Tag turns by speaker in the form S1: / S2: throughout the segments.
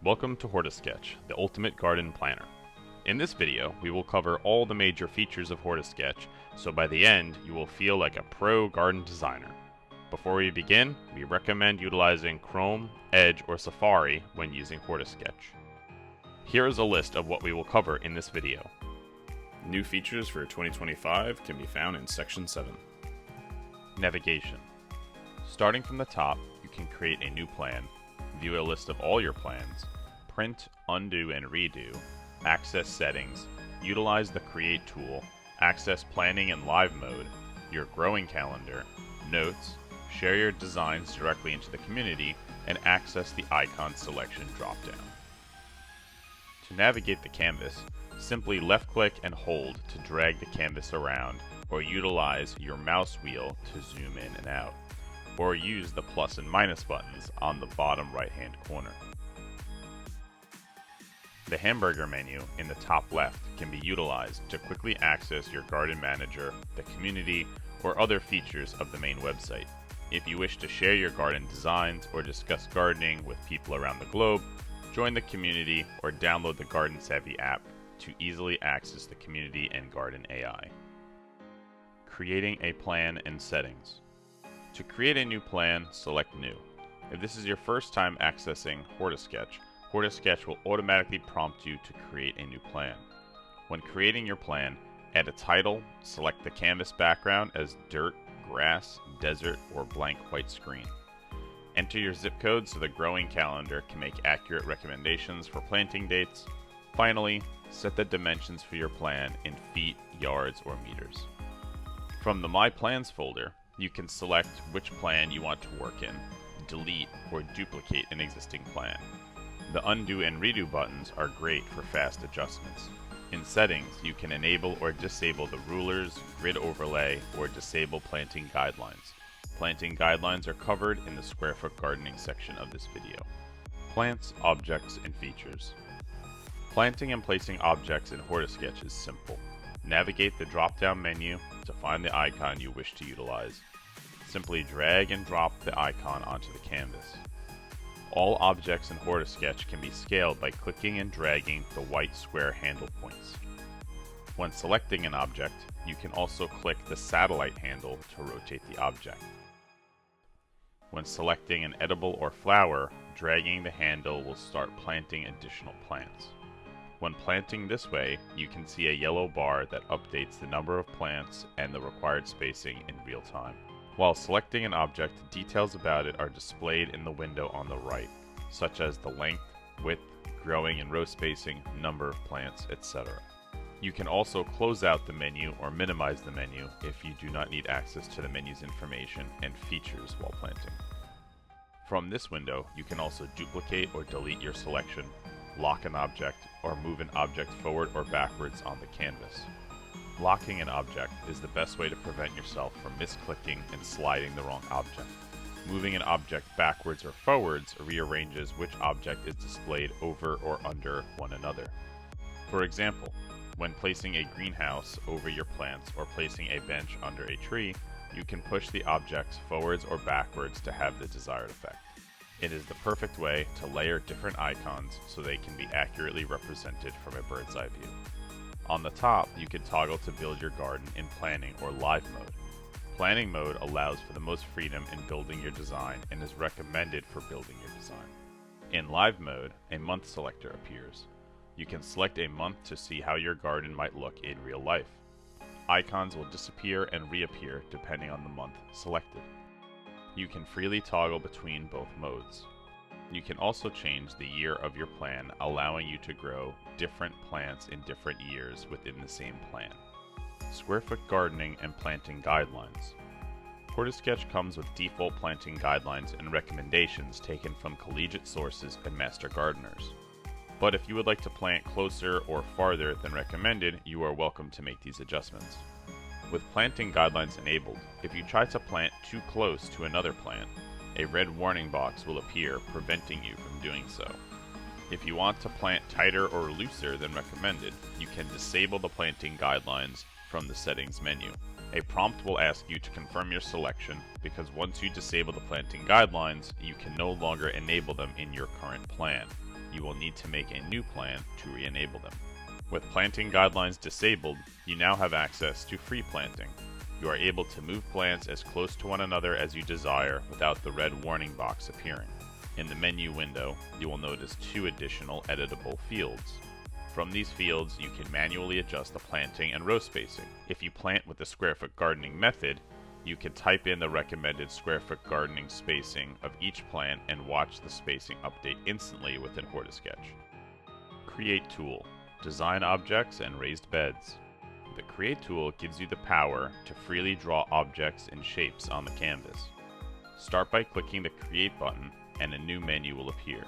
S1: Welcome to Hortisketch, the ultimate garden planner. In this video, we will cover all the major features of Hortisketch, so by the end, you will feel like a pro garden designer. Before we begin, we recommend utilizing Chrome, Edge, or Safari when using Hortisketch. Here is a list of what we will cover in this video.
S2: New features for 2025 can be found in Section 7.
S1: Navigation. Starting from the top, you can create a new plan, view a list of all your plans, print, undo, and redo, access settings, utilize the Create tool, access planning in live mode, your growing calendar, notes, share your designs directly into the community, and access the icon selection dropdown. To navigate the canvas, simply left-click and hold to drag the canvas around, or utilize your mouse wheel to zoom in and out, or use the plus and minus buttons on the bottom right-hand corner. The hamburger menu in the top left can be utilized to quickly access your garden manager, the community, or other features of the main website. If you wish to share your garden designs or discuss gardening with people around the globe, join the community or download the Garden Savvy app to easily access the community and garden AI. Creating a plan and settings. To create a new plan, select New. If this is your first time accessing Hortisketch, Hortisketch will automatically prompt you to create a new plan. When creating your plan, add a title, select the canvas background as dirt, grass, desert, or blank white screen. Enter your zip code so the growing calendar can make accurate recommendations for planting dates. Finally, set the dimensions for your plan in feet, yards, or meters. From the My Plans folder, you can select which plan you want to work in, delete, or duplicate an existing plan. The Undo and Redo buttons are great for fast adjustments. In Settings, you can enable or disable the rulers, grid overlay, or disable planting guidelines. Planting guidelines are covered in the square foot gardening section of this video. Plants, objects, and features. Planting and placing objects in Hortisketch is simple. Navigate the drop-down menu to find the icon you wish to utilize. Simply drag and drop the icon onto the canvas. All objects in Hortisketch can be scaled by clicking and dragging the white square handle points. When selecting an object, you can also click the satellite handle to rotate the object. When selecting an edible or flower, dragging the handle will start planting additional plants. When planting this way, you can see a yellow bar that updates the number of plants and the required spacing in real time. While selecting an object, details about it are displayed in the window on the right, such as the length, width, growing and row spacing, number of plants, etc. You can also close out the menu or minimize the menu if you do not need access to the menu's information and features while planting. From this window, you can also duplicate or delete your selection, lock an object, or move an object forward or backwards on the canvas. Locking an object is the best way to prevent yourself from misclicking and sliding the wrong object. Moving an object backwards or forwards rearranges which object is displayed over or under one another. For example, when placing a greenhouse over your plants or placing a bench under a tree, you can push the objects forwards or backwards to have the desired effect. It is the perfect way to layer different icons so they can be accurately represented from a bird's eye view. On the top, you can toggle to build your garden in planning or live mode. Planning mode allows for the most freedom in building your design and is recommended for building your design. In live mode, a month selector appears. You can select a month to see how your garden might look in real life. Icons will disappear and reappear depending on the month selected. You can freely toggle between both modes. You can also change the year of your plan, allowing you to grow different plants in different years within the same plan. Square foot gardening and planting guidelines. Hortisketch comes with default planting guidelines and recommendations taken from collegiate sources and master gardeners. But if you would like to plant closer or farther than recommended, you are welcome to make these adjustments. With planting guidelines enabled, if you try to plant too close to another plant, a red warning box will appear preventing you from doing so. If you want to plant tighter or looser than recommended, you can disable the planting guidelines from the settings menu. A prompt will ask you to confirm your selection because once you disable the planting guidelines, you can no longer enable them in your current plan. you will need to make a new plan to re-enable them. With planting guidelines disabled, you now have access to free planting. You are able to move plants as close to one another as you desire without the red warning box appearing. In the menu window, you will notice 2 additional editable fields. From these fields, you can manually adjust the planting and row spacing. If you plant with the square foot gardening method, you can type in the recommended square foot gardening spacing of each plant and watch the spacing update instantly within Hortisketch. Create tool. Design objects and raised beds. The Create tool gives you the power to freely draw objects and shapes on the canvas. Start by clicking the Create button and a new menu will appear.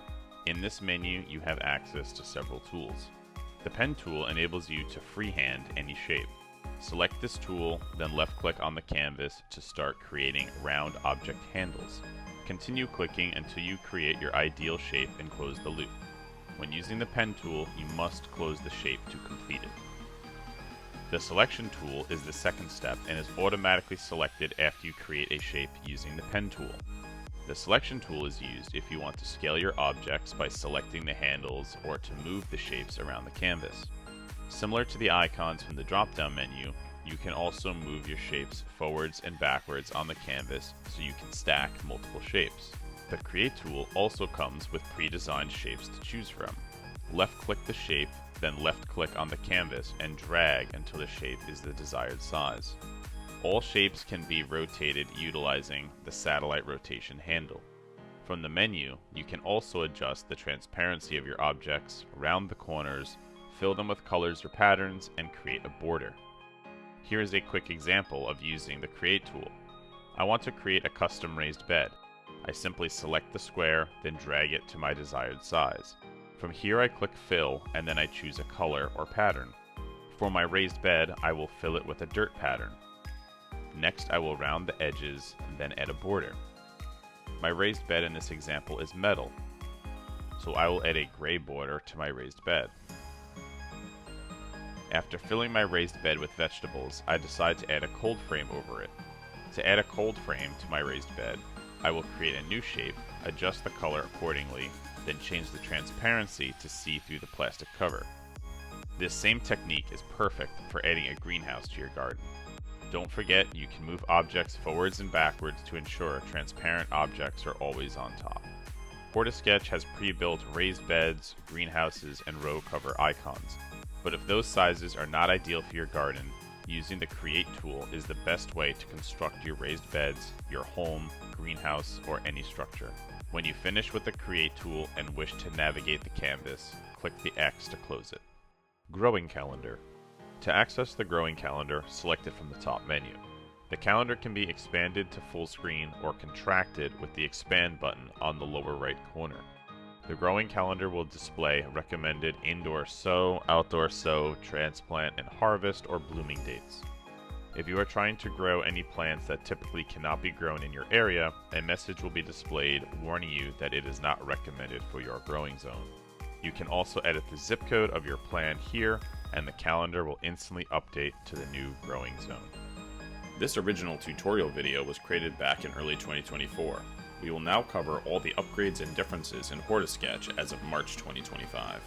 S1: In this menu, you have access to several tools. The Pen tool enables you to freehand any shape. Select this tool, then left-click on the canvas to start creating round object handles. Continue clicking until you create your ideal shape and close the loop. When using the Pen tool, you must close the shape to complete it. The Selection tool is the second step and is automatically selected after you create a shape using the Pen tool. The Selection tool is used if you want to scale your objects by selecting the handles or to move the shapes around the canvas. Similar to the icons from the drop-down menu, you can also move your shapes forwards and backwards on the canvas so you can stack multiple shapes. The Create tool also comes with pre-designed shapes to choose from. Left-click the shape, then left-click on the canvas and drag until the shape is the desired size. All shapes can be rotated utilizing the satellite rotation handle. From the menu, you can also adjust the transparency of your objects, round the corners, fill them with colors or patterns, and create a border. Here is a quick example of using the Create tool. I want to create a custom raised bed. I simply select the square, then drag it to my desired size. From here I click Fill, and then I choose a color or pattern. For my raised bed, I will fill it with a dirt pattern. Next, I will round the edges, then add a border. My raised bed in this example is metal, so I will add a gray border to my raised bed. After filling my raised bed with vegetables, I decide to add a cold frame over it. To add a cold frame to my raised bed, I will create a new shape, adjust the color accordingly, then change the transparency to see through the plastic cover. This same technique is perfect for adding a greenhouse to your garden. Don't forget, you can move objects forwards and backwards to ensure transparent objects are always on top. Hortisketch has pre-built raised beds, greenhouses, and row cover icons. But if those sizes are not ideal for your garden, using the Create tool is the best way to construct your raised beds, your home, greenhouse, or any structure. When you finish with the Create tool and wish to navigate the canvas, click the X to close it. Growing Calendar. To access the growing calendar, select it from the top menu. The calendar can be expanded to full screen or contracted with the Expand button on the lower right corner. The growing calendar will display recommended indoor sow, outdoor sow, transplant, and harvest or blooming dates. If you are trying to grow any plants that typically cannot be grown in your area, a message will be displayed warning you that it is not recommended for your growing zone. You can also edit the zip code of your plant here, and the calendar will instantly update to the new growing zone.
S2: This original tutorial video was created back in early 2024. We will now cover all the upgrades and differences in Hortisketch as of March 2025.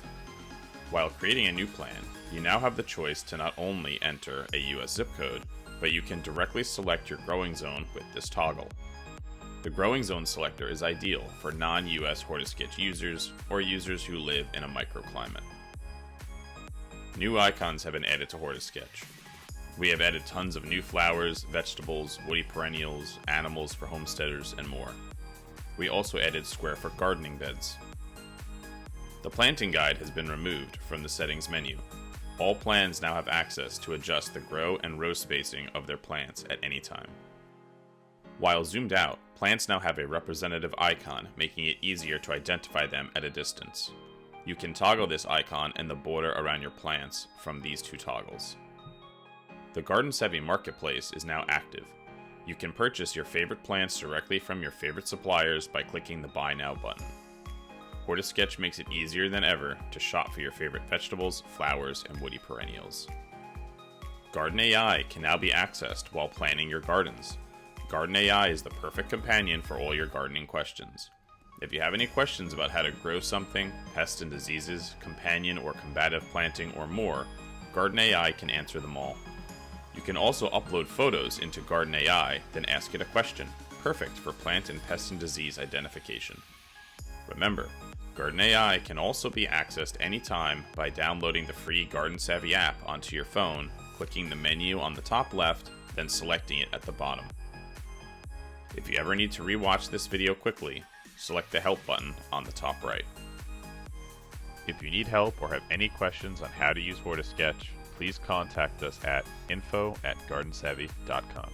S2: While creating a new plan, you now have the choice to not only enter a US zip code, but you can directly select your growing zone with this toggle. The growing zone selector is ideal for non-US Hortisketch users or users who live in a microclimate. New icons have been added to Hortisketch. We have added tons of new flowers, vegetables, woody perennials, animals for homesteaders, and more. We also added square foot gardening beds. The planting guide has been removed from the settings menu. All plans now have access to adjust the grow and row spacing of their plants at any time. While zoomed out, plants now have a representative icon, making it easier to identify them at a distance. You can toggle this icon and the border around your plants from these 2 toggles. The Garden Savvy Marketplace is now active. You can purchase your favorite plants directly from your favorite suppliers by clicking the Buy Now button. Hortisketch makes it easier than ever to shop for your favorite vegetables, flowers, and woody perennials. Garden AI can now be accessed while planning your gardens. Garden AI is the perfect companion for all your gardening questions. If you have any questions about how to grow something, pests and diseases, companion or combative planting, or more, Garden AI can answer them all. You can also upload photos into Garden AI, then ask it a question, perfect for plant and pest and disease identification. Remember, Garden AI can also be accessed anytime by downloading the free Garden Savvy app onto your phone, clicking the menu on the top left, then selecting it at the bottom. If you ever need to rewatch this video quickly, select the Help button on the top right.
S1: If you need help or have any questions on how to use Hortisketch, please contact us at info@gardensavvy.com.